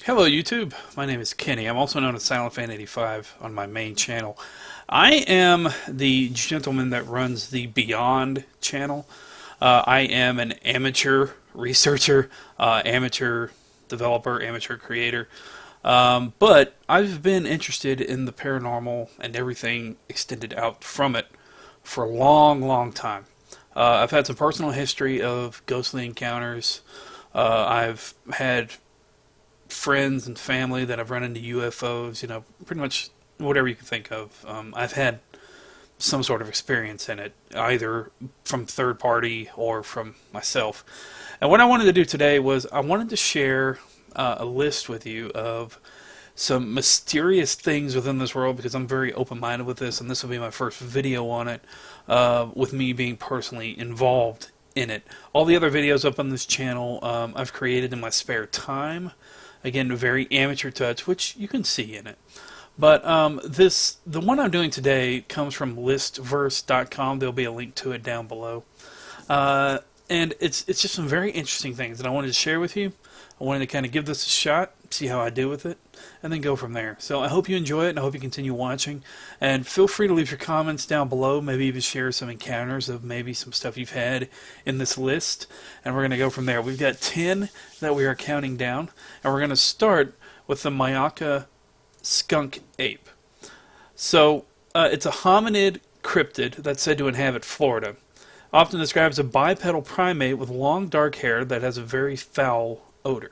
Hello YouTube, my name is Kenny. I'm also known as SilentFan85 on my main channel. I am the gentleman that runs the Beyond channel. I am an amateur researcher, amateur developer, amateur creator. But I've been interested in the paranormal and everything extended out from it for a long, long time. I've had some personal history of ghostly encounters. I've had friends and family that I've run into UFOs, pretty much whatever you can think of. I've had some sort of experience in it, either from third party or from myself. And what I wanted to do today was I wanted to share a list with you of some mysterious things within this world because I'm very open-minded with this, and this will be my first video on it, with me being personally involved in it. All the other videos up on this channel I've created in my spare time. Again, a very amateur touch, which you can see in it. But the one I'm doing today comes from listverse.com. There'll be a link to it down below. And it's just some very interesting things that I wanted to share with you. I wanted to kind of give this a shot, see how I do with it, and then go from there. So I hope you enjoy it, and I hope you continue watching. And feel free to leave your comments down below, maybe even share some encounters of maybe some stuff you've had in this list. And we're going to go from there. We've got 10 that we are counting down, and we're going to start with the Myakka skunk ape. So it's a hominid cryptid that's said to inhabit Florida. Often described as a bipedal primate with long dark hair that has a very foul odor.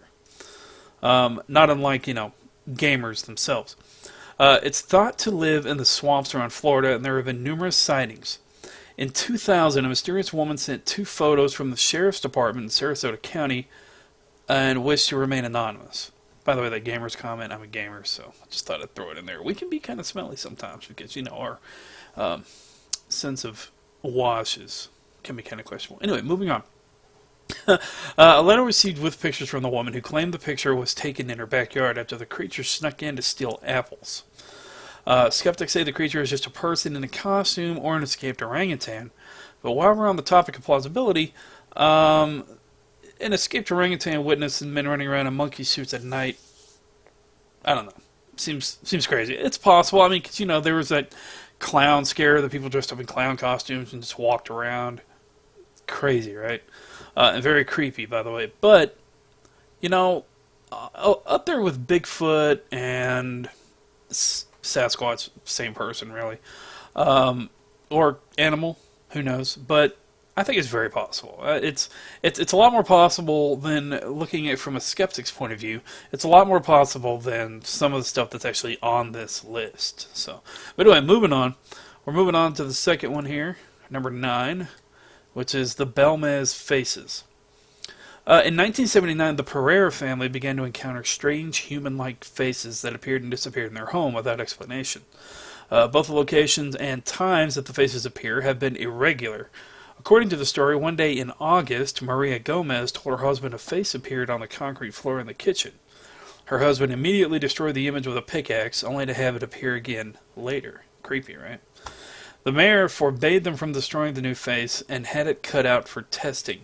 Not unlike, gamers themselves. It's thought to live in the swamps around Florida, and there have been numerous sightings. In 2000, a mysterious woman sent 2 photos from the sheriff's department in Sarasota County and wished to remain anonymous. By the way, that gamer's comment, I'm a gamer, so I just thought I'd throw it in there. We can be kind of smelly sometimes because, our sense of wash can be kind of questionable. Anyway, moving on. A letter received with pictures from the woman who claimed the picture was taken in her backyard after the creature snuck in to steal apples. Skeptics say the creature is just a person in a costume or an escaped orangutan. But while we're on the topic of plausibility, an escaped orangutan witnessed men running around in monkey suits at night. I don't know. Seems crazy. It's possible. I mean, 'cause, there was that clown scare that people dressed up in clown costumes and just walked around. Crazy, right? And very creepy, by the way. But, up there with Bigfoot and Sasquatch, same person, really. Or animal, who knows? But I think it's very possible. It's a lot more possible than looking at it from a skeptic's point of view. It's a lot more possible than some of the stuff that's actually on this list. So, but anyway, moving on. We're moving on to the second one here, number 9, which is the Belmez faces. In 1979, the Pereira family began to encounter strange human-like faces that appeared and disappeared in their home without explanation. Both the locations and times that the faces appear have been irregular. According to the story, one day in August, Maria Gomez told her husband a face appeared on the concrete floor in the kitchen. Her husband immediately destroyed the image with a pickaxe, only to have it appear again later. Creepy, right? The mayor forbade them from destroying the new face and had it cut out for testing.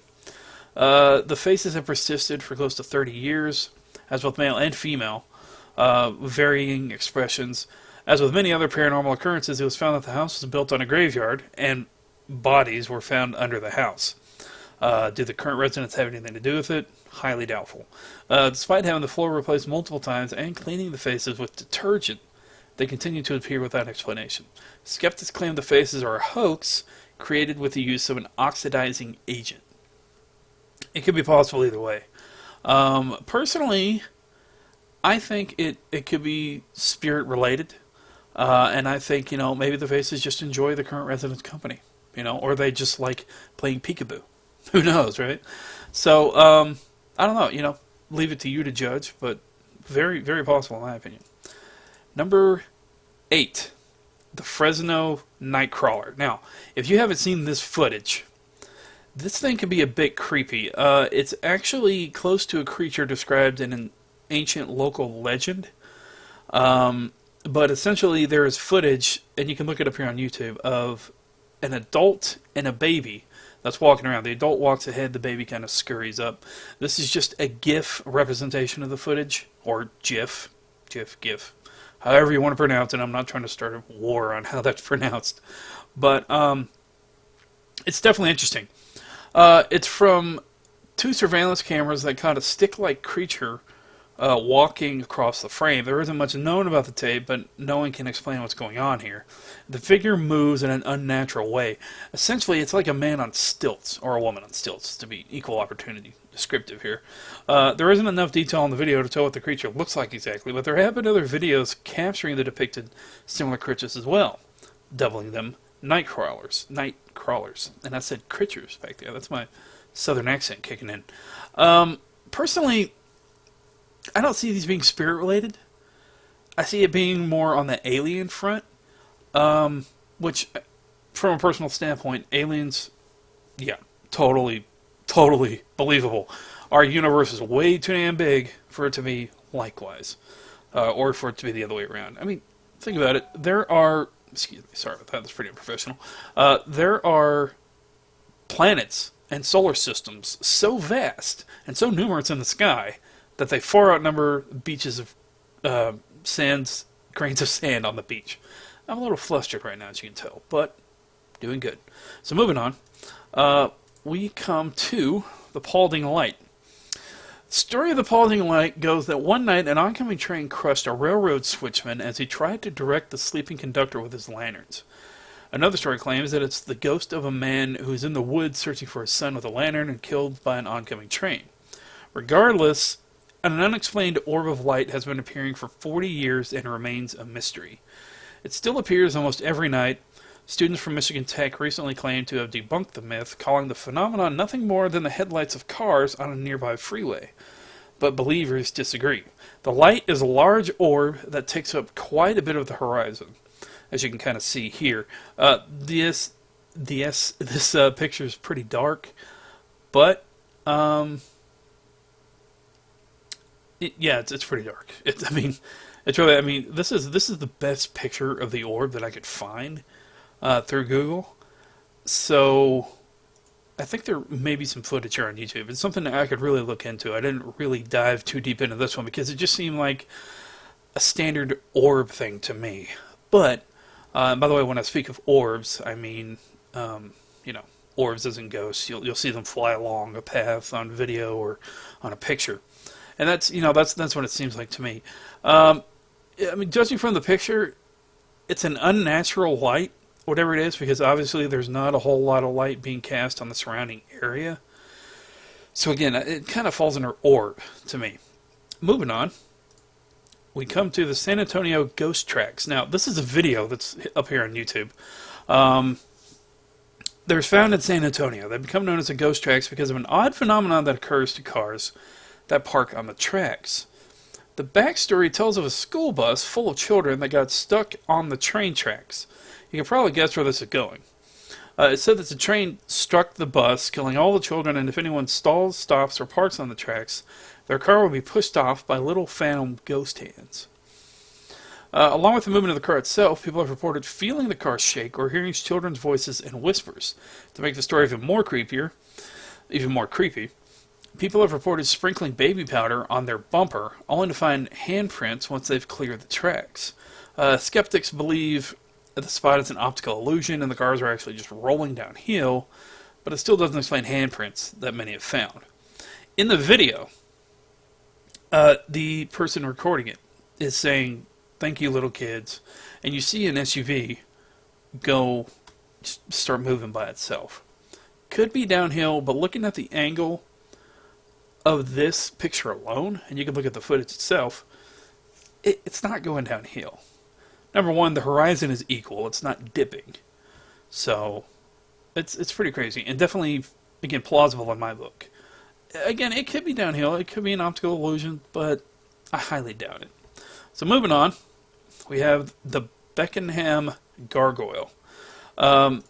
The faces have persisted for close to 30 years, as with male and female, varying expressions. As with many other paranormal occurrences, it was found that the house was built on a graveyard, and bodies were found under the house. Do the current residents have anything to do with it? Highly doubtful. Despite having the floor replaced multiple times and cleaning the faces with detergent, they continue to appear without explanation. Skeptics claim the faces are a hoax created with the use of an oxidizing agent. It could be possible either way. Personally, I think it could be spirit related. And I think, maybe the faces just enjoy the current residents' company. Or they just like playing peekaboo. Who knows, right? So, I don't know, leave it to you to judge, but very, very possible in my opinion. Number 8, the Fresno Nightcrawler. Now, if you haven't seen this footage, this thing can be a bit creepy. It's actually close to a creature described in an ancient local legend. But essentially there is footage, and you can look it up here on YouTube, of an adult and a baby that's walking around. The adult walks ahead, the baby kind of scurries up. This is just a GIF representation of the footage, or GIF, GIF, however you want to pronounce it. I'm not trying to start a war on how that's pronounced, but it's definitely interesting. It's from 2 surveillance cameras that caught a stick-like creature walking across the frame. There isn't much known about the tape, but no one can explain what's going on here. The figure moves in an unnatural way. Essentially, it's like a man on stilts, or a woman on stilts, to be equal opportunity descriptive here. There isn't enough detail in the video to tell what the creature looks like exactly, but there have been other videos capturing the depicted similar creatures as well, doubling them night crawlers. And I said creatures back there. That's my southern accent kicking in. Personally, I don't see these being spirit related. I see it being more on the alien front, which, from a personal standpoint, aliens, yeah, totally believable. Our universe is way too damn big for it to be likewise, or for it to be the other way around. I mean, think about it. There are, excuse me, sorry about that, that's pretty unprofessional. There are planets and solar systems so vast and so numerous in the sky that they far outnumber beaches of grains of sand on the beach. I'm a little flustered right now, as you can tell, but doing good. So moving on, we come to the Paulding Light. The story of the Paulding Light goes that one night an oncoming train crushed a railroad switchman as he tried to direct the sleeping conductor with his lanterns. Another story claims that it's the ghost of a man who is in the woods searching for his son with a lantern and killed by an oncoming train. Regardless, an unexplained orb of light has been appearing for 40 years and remains a mystery. It still appears almost every night. Students from Michigan Tech recently claimed to have debunked the myth, calling the phenomenon nothing more than the headlights of cars on a nearby freeway. But believers disagree. The light is a large orb that takes up quite a bit of the horizon, as you can kind of see here. This picture is pretty dark, but it's pretty dark. This is the best picture of the orb that I could find through Google. So I think there may be some footage here on YouTube. It's something that I could really look into. I didn't really dive too deep into this one because it just seemed like a standard orb thing to me. But by the way, when I speak of orbs, I mean orbs as in ghosts. You'll see them fly along a path on video or on a picture. And that's what it seems like to me. Judging from the picture, it's an unnatural light, whatever it is, because obviously there's not a whole lot of light being cast on the surrounding area. So again, it kind of falls under orb to me. Moving on, we come to the San Antonio Ghost Tracks. Now, this is a video that's up here on YouTube. They're found in San Antonio. They become known as the Ghost Tracks because of an odd phenomenon that occurs to cars that park on the tracks. The backstory tells of a school bus full of children that got stuck on the train tracks. You can probably guess where this is going. It said that the train struck the bus, killing all the children, and if anyone stalls, stops, or parks on the tracks, their car will be pushed off by little phantom ghost hands. Along with the movement of the car itself, people have reported feeling the car shake or hearing children's voices and whispers. To make the story even more creepy, people have reported sprinkling baby powder on their bumper, only to find handprints once they've cleared the tracks. Skeptics believe that the spot is an optical illusion and the cars are actually just rolling downhill, but it still doesn't explain handprints that many have found. In the video, the person recording it is saying, "Thank you, little kids," and you see an SUV start moving by itself. Could be downhill, but looking at the angle of this picture alone, and you can look at the footage itself, it's not going downhill. Number one, the horizon is equal. It's not dipping. So, it's pretty crazy. And definitely, again, plausible in my book. Again, it could be downhill. It could be an optical illusion, but I highly doubt it. So moving on, we have the Beckenham Gargoyle. And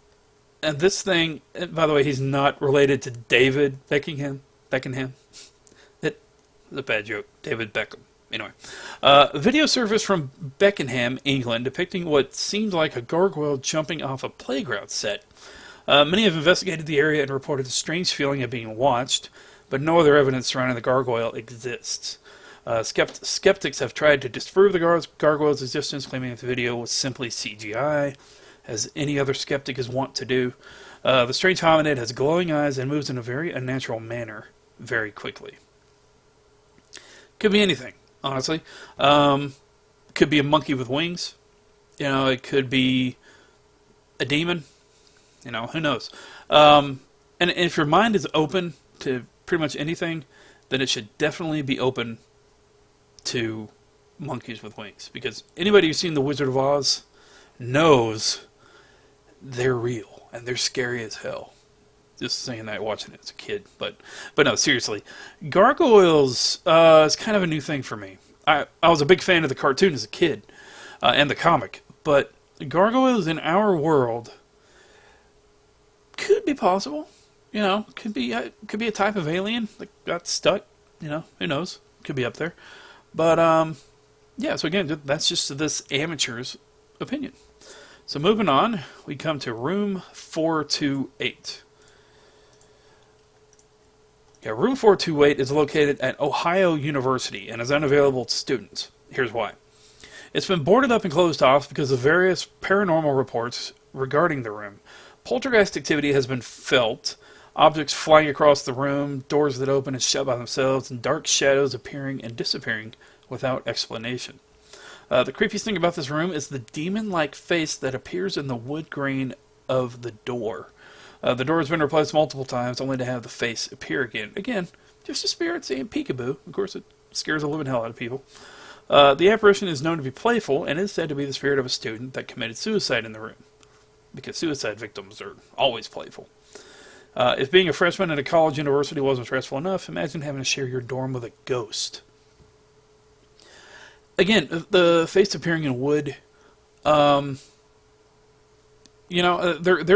this thing, by the way, he's not related to David Beckenham. It's a bad joke. David Beckham. Anyway, a video surfaced from Beckenham, England, depicting what seemed like a gargoyle jumping off a playground set. Many have investigated the area and reported a strange feeling of being watched, but no other evidence surrounding the gargoyle exists. Skeptics have tried to disprove the gargoyle's existence, claiming that the video was simply CGI, as any other skeptic is wont to do. The strange hominid has glowing eyes and moves in a very unnatural manner very quickly. Could be anything, honestly. Could be a monkey with wings. It could be a demon. Who knows? And if your mind is open to pretty much anything, then it should definitely be open to monkeys with wings. Because anybody who's seen The Wizard of Oz knows they're real and they're scary as hell. Just saying that watching it as a kid, but no, seriously, gargoyles is kind of a new thing for me. I was a big fan of the cartoon as a kid and the comic, but gargoyles in our world could be possible. Could be a type of alien that got stuck. Who knows? Could be up there, but yeah. So again, that's just this amateur's opinion. So moving on, we come to room 428. Yeah, room 428 is located at Ohio University and is unavailable to students. Here's why. It's been boarded up and closed off because of various paranormal reports regarding the room. Poltergeist activity has been felt, objects flying across the room, doors that open and shut by themselves, and dark shadows appearing and disappearing without explanation. The creepiest thing about this room is the demon-like face that appears in the wood grain of the door. The door has been replaced multiple times, only to have the face appear again. Again, just a spirit saying peekaboo. Of course, it scares the living hell out of people. The apparition is known to be playful and is said to be the spirit of a student that committed suicide in the room, because suicide victims are always playful. If being a freshman at a college university wasn't stressful enough, imagine having to share your dorm with a ghost. Again, the face appearing in wood, there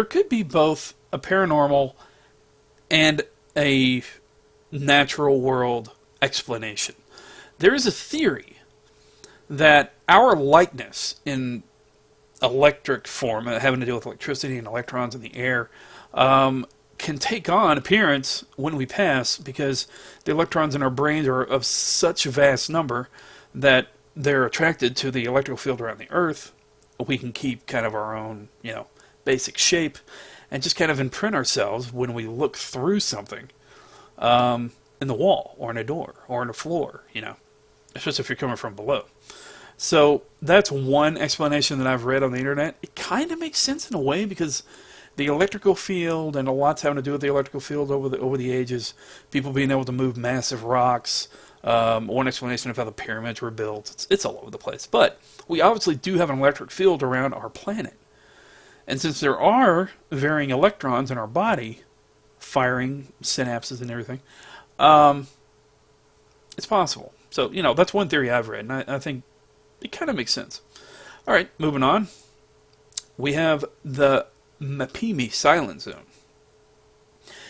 could be both a paranormal and a natural world explanation. There is a theory that our likeness in electric form, having to do with electricity and electrons in the air, can take on appearance when we pass, because the electrons in our brains are of such a vast number that they're attracted to the electrical field around the Earth. We can keep kind of our own, basic shape, and just kind of imprint ourselves when we look through something in the wall, or in a door, or in a floor, especially if you're coming from below. So that's one explanation that I've read on the internet. It kind of makes sense in a way, because the electrical field, and a lot's having to do with the electrical field over the ages, people being able to move massive rocks. One explanation of how the pyramids were built. It's all over the place. But we obviously do have an electric field around our planet. And since there are varying electrons in our body, firing synapses and everything, it's possible. So, that's one theory I've read, and I think it kind of makes sense. All right, moving on. We have the Mapimi Silent Zone.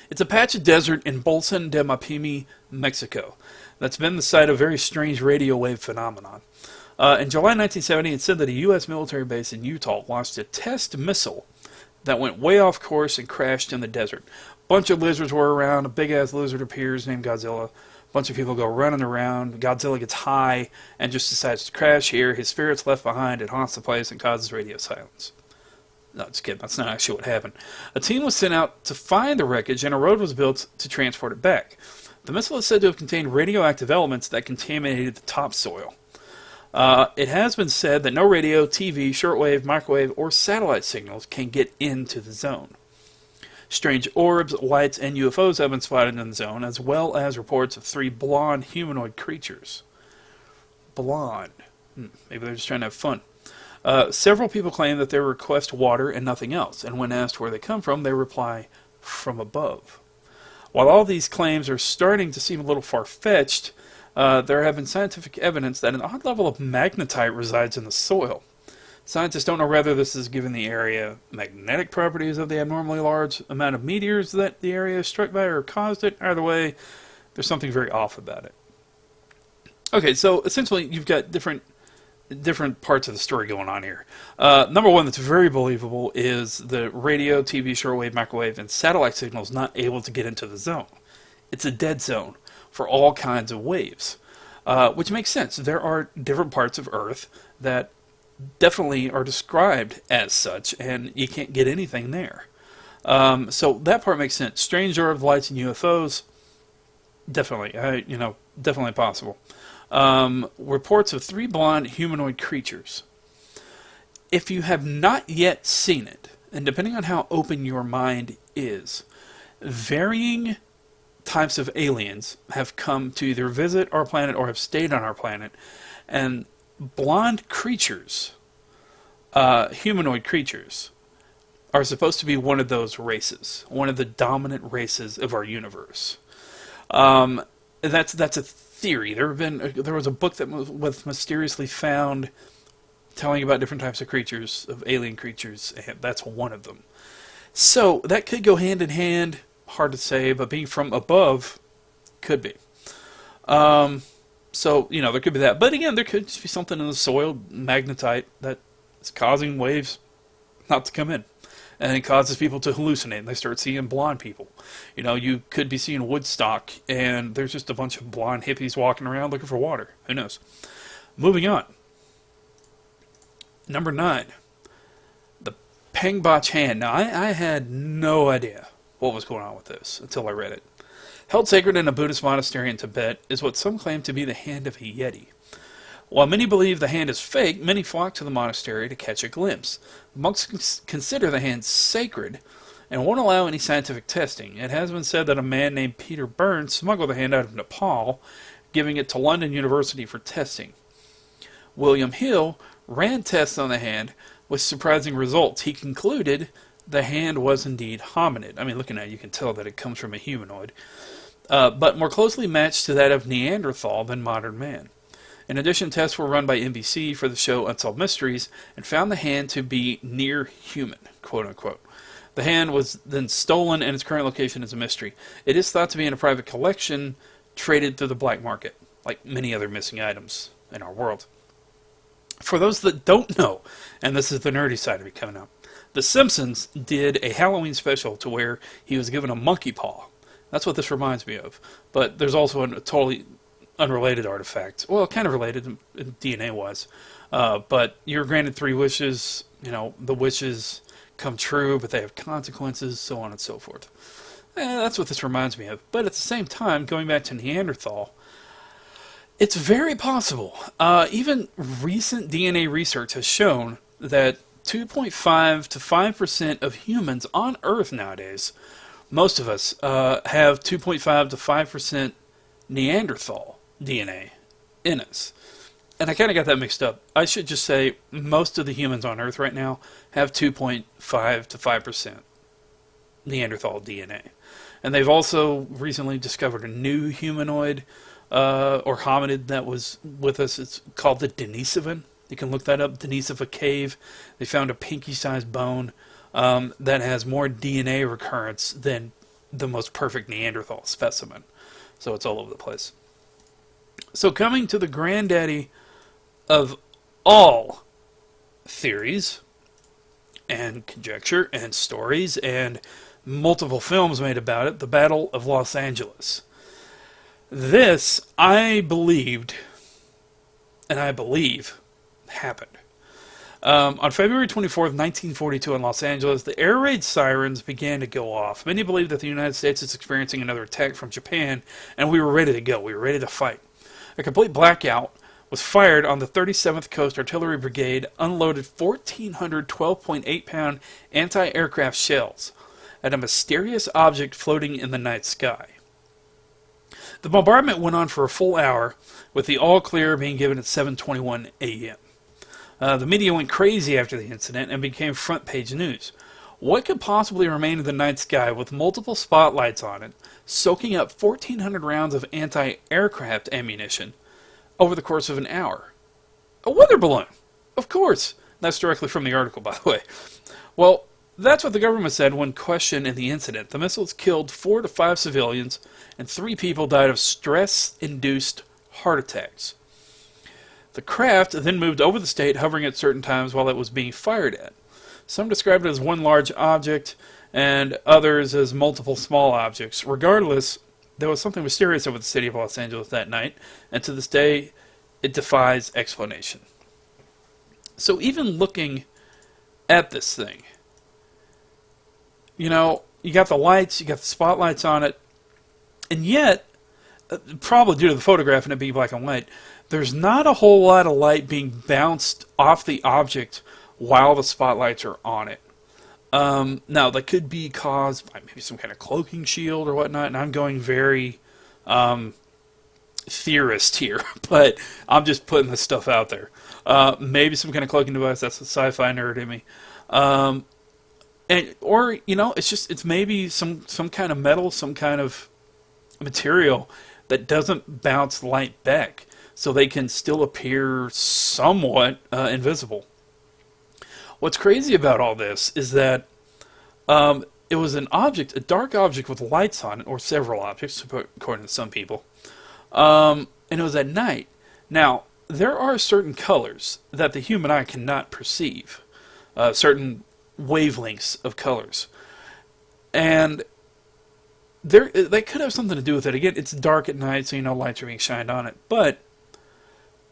It's a patch of desert in Bolson de Mapimi, Mexico, that's been the site of a very strange radio wave phenomenon. In July 1970, it said that a U.S. military base in Utah launched a test missile that went way off course and crashed in the desert. A bunch of lizards were around. A big-ass lizard appears named Godzilla. A bunch of people go running around. Godzilla gets high and just decides to crash here. His spirit's left behind. It haunts the place and causes radio silence. No, just kidding. That's not actually what happened. A team was sent out to find the wreckage, and a road was built to transport it back. The missile is said to have contained radioactive elements that contaminated the topsoil. It has been said that no radio, TV, shortwave, microwave, or satellite signals can get into the zone. Strange orbs, lights, and UFOs have been spotted in the zone, as well as reports of 3 blonde humanoid creatures. Blonde. Maybe they're just trying to have fun. Several people claim that they request water and nothing else, and when asked where they come from, they reply, from above. While all these claims are starting to seem a little far-fetched, there have been scientific evidence that an odd level of magnetite resides in the soil. Scientists don't know whether this is given the area magnetic properties of the abnormally large amount of meteors that the area is struck by or caused it. Either way, there's something very off about it. Okay, so essentially you've got different different parts of the story going on here. Number one that's very believable is the radio, TV, shortwave, microwave, and satellite signals not able to get into the zone. It's a dead zone for all kinds of waves, which makes sense. There are different parts of Earth that definitely are described as such, and you can't get anything there. So that part makes sense. Strange orb of lights and UFOs, definitely, definitely possible. Reports of 3 blonde humanoid creatures. If you have not yet seen it, and depending on how open your mind is, varying types of aliens have come to either visit our planet or have stayed on our planet, and blonde creatures, humanoid creatures, are supposed to be one of those races, one of the dominant races of our universe. That's a theory. There was a book that was mysteriously found telling about different types of creatures, of alien creatures, and that's one of them. So that could go hand in hand. Hard to say, but being from above could be. So, there could be that. But again, there could just be something in the soil, magnetite, that is causing waves not to come in. And it causes people to hallucinate, and they start seeing blonde people. You could be seeing Woodstock, and there's just a bunch of blonde hippies walking around looking for water. Who knows? Moving on. Number 9. The Pangbach hand. Now, I had no idea what was going on with this until I read it. Held sacred in a Buddhist monastery in Tibet is what some claim to be the hand of a Yeti. While many believe the hand is fake, many flock to the monastery to catch a glimpse. Monks consider the hand sacred and won't allow any scientific testing. It has been said that a man named Peter Burns smuggled the hand out of Nepal, giving it to London University for testing. William Hill ran tests on the hand with surprising results. He concluded the hand was indeed hominid. I mean, looking at it, you can tell that it comes from a humanoid, but more closely matched to that of Neanderthal than modern man. In addition, tests were run by NBC for the show Unsolved Mysteries and found the hand to be near human, quote unquote. The hand was then stolen, and its current location is a mystery. It is thought to be in a private collection traded through the black market, like many other missing items in our world. For those that don't know, and this is the nerdy side of it coming up, The Simpsons did a Halloween special to where he was given a monkey paw. That's what this reminds me of. But there's also a totally unrelated artifact. Well, kind of related DNA-wise. But you're granted 3 wishes. The wishes come true, but they have consequences, so on and so forth. That's what this reminds me of. But at the same time, going back to Neanderthal, it's very possible. Even recent DNA research has shown that 2.5 to 5% of humans on Earth nowadays, most of us, have 2.5 to 5% Neanderthal DNA in us. And I kind of got that mixed up. I should just say most of the humans on Earth right now have 2.5 to 5% Neanderthal DNA. And they've also recently discovered a new humanoid or hominid that was with us. It's called the Denisovan. You can look that up, Denisova Cave. They found a pinky-sized bone that has more DNA recurrence than the most perfect Neanderthal specimen. So it's all over the place. So coming to the granddaddy of all theories and conjecture and stories and multiple films made about it, the Battle of Los Angeles. This, I believed, and I believe, happened. On February 24th, 1942 in Los Angeles, the air raid sirens began to go off. Many believe that the United States is experiencing another attack from Japan, and we were ready to go. We were ready to fight. A complete blackout was fired on the 37th Coast Artillery Brigade, unloaded 1,400 12.8-pound anti-aircraft shells at a mysterious object floating in the night sky. The bombardment went on for a full hour, with the all-clear being given at 7:21 a.m. The media went crazy after the incident and became front-page news. What could possibly remain in the night sky with multiple spotlights on it, soaking up 1,400 rounds of anti-aircraft ammunition over the course of an hour? A weather balloon! Of course! That's directly from the article, by the way. Well, that's what the government said when questioned in the incident. The missiles killed 4 to 5 civilians, and 3 people died of stress-induced heart attacks. The craft then moved over the state, hovering at certain times while it was being fired at. Some described it as one large object, and others as multiple small objects. Regardless, there was something mysterious over the city of Los Angeles that night, and to this day, it defies explanation. So even looking at this thing, you know, you got the lights, you got the spotlights on it, and yet, probably due to the photograph and it being black and white, there's not a whole lot of light being bounced off the object while the spotlights are on it. Now, that could be caused by maybe some kind of cloaking shield or whatnot, and I'm going very theorist here, but I'm just putting this stuff out there. Maybe some kind of cloaking device. That's the sci-fi nerd in me. Or, you know, it's maybe some kind of metal, some kind of material that doesn't bounce light back, so they can still appear somewhat invisible. What's crazy about all this is that it was an object, a dark object with lights on it, or several objects, according to some people, and it was at night. Now, there are certain colors that the human eye cannot perceive, certain wavelengths of colors, and they could have something to do with it. Again, it's dark at night, so you know lights are being shined on it, but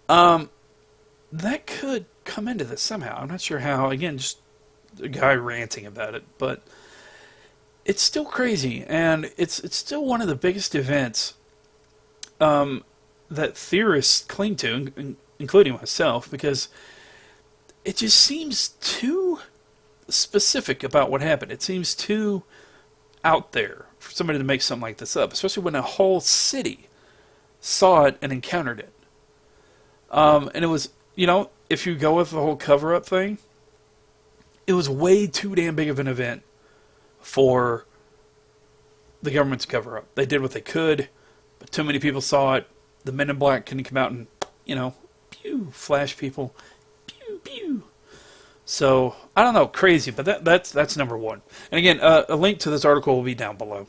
that could come into this somehow. I'm not sure how. Again, just a guy ranting about it, but it's still crazy, and it's still one of the biggest events that theorists cling to, including myself, because it just seems too specific about what happened. It seems too out there for somebody to make something like this up, especially when a whole city saw it and encountered it. And it was, you know, if you go with the whole cover-up thing, it was way too damn big of an event for the government to cover up. They did what they could, but too many people saw it. The Men in Black couldn't come out and, you know, pew, flash people, pew, pew. So, I don't know, crazy, but that's number one. And again, a link to this article will be down below.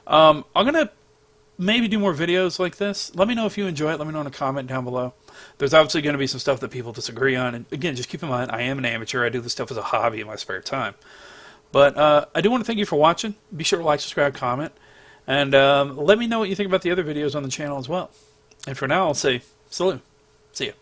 I'm going to maybe do more videos like this. Let me know if you enjoy it. Let me know in a comment down below. There's obviously going to be some stuff that people disagree on. And again, just keep in mind, I am an amateur. I do this stuff as a hobby in my spare time. But I do want to thank you for watching. Be sure to like, subscribe, comment. And let me know what you think about the other videos on the channel as well. And for now, I'll say salute. See ya.